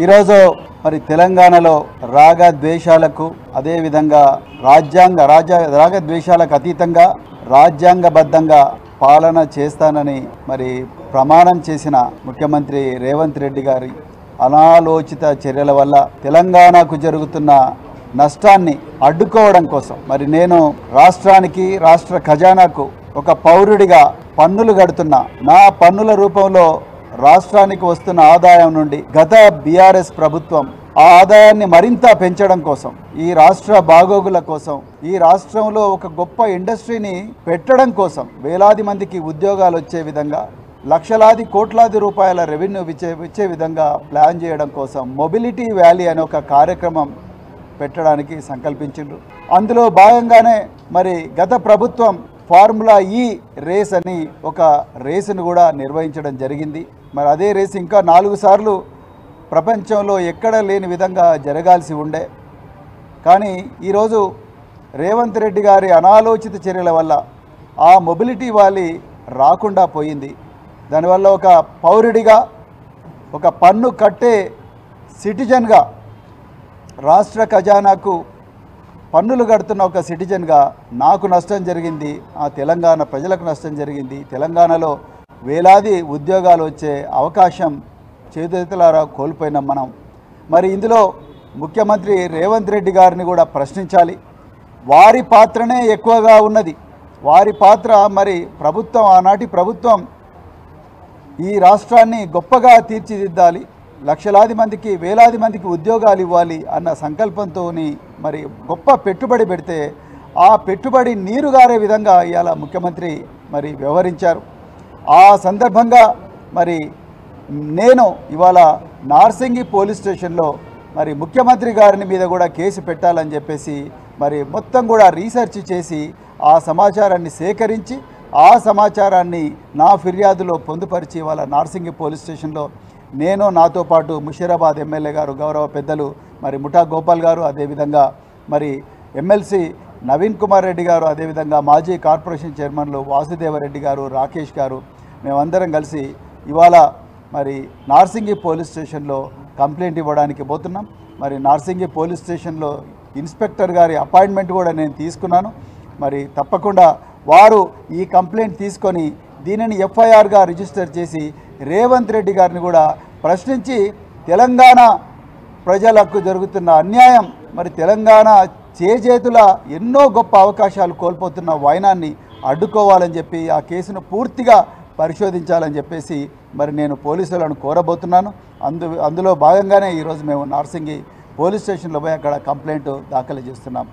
ఈరోజు మరి తెలంగాణలో రాగద్వేషాలకు అదేవిధంగా రాగద్వేషాలకు అతీతంగా రాజ్యాంగబద్ధంగా పాలన చేస్తానని మరి ప్రమాణం చేసిన ముఖ్యమంత్రి రేవంత్ రెడ్డి గారి అనాలోచిత చర్యల వల్ల తెలంగాణకు జరుగుతున్న నష్టాన్ని అడ్డుకోవడం కోసం మరి నేను రాష్ట్రానికి రాష్ట్ర ఖజానాకు ఒక పౌరుడిగా పన్నులు కడుతున్నా. నా పన్నుల రూపంలో రాష్ట్రానికి వస్తున్న ఆదాయం నుండి గత బీఆర్ఎస్ ప్రభుత్వం ఆ ఆదాయాన్ని మరింత పెంచడం కోసం, ఈ రాష్ట్ర బాగోగుల కోసం, ఈ రాష్ట్రంలో ఒక గొప్ప ఇండస్ట్రీని పెట్టడం కోసం, వేలాది మందికి ఉద్యోగాలు వచ్చే విధంగా, లక్షలాది కోట్లాది రూపాయల రెవెన్యూ ఇచ్చే విధంగా ప్లాన్ చేయడం కోసం మొబిలిటీ వ్యాలీ అనే ఒక కార్యక్రమం పెట్టడానికి సంకల్పించిండ్రు. అందులో భాగంగానే మరి గత ప్రభుత్వం ఫార్ములా ఈ రేస్ అని ఒక రేసును కూడా నిర్వహించడం జరిగింది. మరి అదే రేసు ఇంకా 4 సార్లు ప్రపంచంలో ఎక్కడ లేని విధంగా జరగాల్సి ఉండే. కానీ ఈరోజు రేవంత్ రెడ్డి గారి అనాలోచిత చర్యల వల్ల ఆ మొబిలిటీ వ్యాలీ రాకుండా పోయింది. దానివల్ల ఒక పౌరుడిగా, ఒక పన్ను కట్టే సిటిజన్గా, రాష్ట్ర ఖజానాకు పన్నులు కడుతున్న ఒక సిటిజన్గా నాకు నష్టం జరిగింది, ఆ తెలంగాణ ప్రజలకు నష్టం జరిగింది. తెలంగాణలో వేలాది ఉద్యోగాలు వచ్చే అవకాశం చేతులారా కోల్పోయినాం మనం. మరి ఇందులో ముఖ్యమంత్రి రేవంత్ రెడ్డి గారిని కూడా ప్రశ్నించాలి. వారి పాత్రనే ఎక్కువగా ఉన్నది. వారి పాత్ర మరి ప్రభుత్వం, ఆనాటి ప్రభుత్వం ఈ రాష్ట్రాన్ని గొప్పగా తీర్చిదిద్దాలి, లక్షలాది మందికి, వేలాది మందికి ఉద్యోగాలు ఇవ్వాలి అన్న సంకల్పంతో మరి గొప్ప పెట్టుబడి పెడితే ఆ పెట్టుబడి నీరుగారే విధంగా ఇవాళ ముఖ్యమంత్రి మరి వ్యవహరించారు. ఆ సందర్భంగా మరి నేను ఇవాళ నార్సింగి పోలీస్ స్టేషన్లో మరి ముఖ్యమంత్రి గారిని మీద కూడా కేసు పెట్టాలని చెప్పేసి మరి మొత్తం కూడా రీసెర్చ్ చేసి ఆ సమాచారాన్ని సేకరించి ఆ సమాచారాన్ని నా ఫిర్యాదులో పొందుపరిచి ఇవాళ నార్సింగి పోలీస్ స్టేషన్లో నేను, నాతో పాటు ముషీరాబాద్ ఎమ్మెల్యే గారు, గౌరవ పెద్దలు మరి ముఠా గోపాల్ గారు, అదేవిధంగా మరి ఎమ్మెల్సీ నవీన్ కుమార్ రెడ్డి గారు, అదేవిధంగా మాజీ కార్పొరేషన్ చైర్మన్లు వాసుదేవరెడ్డి గారు, రాకేష్ గారు, మేమందరం కలిసి ఇవాళ మరి నార్సింగి పోలీస్ స్టేషన్లో కంప్లైంట్ ఇవ్వడానికి పోతున్నాం. మరి నార్సింగి పోలీస్ స్టేషన్లో ఇన్స్పెక్టర్ గారి అపాయింట్మెంట్ కూడా నేను తీసుకున్నాను. మరి తప్పకుండా వారు ఈ కంప్లైంట్ తీసుకొని దీనిని ఎఫ్ఐఆర్గా రిజిస్టర్ చేసి రేవంత్ రెడ్డి గారిని కూడా ప్రశ్నించి తెలంగాణ ప్రజలకు జరుగుతున్న అన్యాయం, మరి తెలంగాణ చేజేతుల ఎన్నో గొప్ప అవకాశాలు కోల్పోతున్న వైనాన్ని అడ్డుకోవాలని చెప్పి ఆ కేసును పూర్తిగా పరిశోధించాలని చెప్పేసి మరి నేను పోలీసులను కోరబోతున్నాను. అందులో భాగంగానే ఈరోజు మేము నార్సింగి పోలీస్ స్టేషన్లో పోయి అక్కడ కంప్లైంట్ దాఖలు చేస్తున్నాం.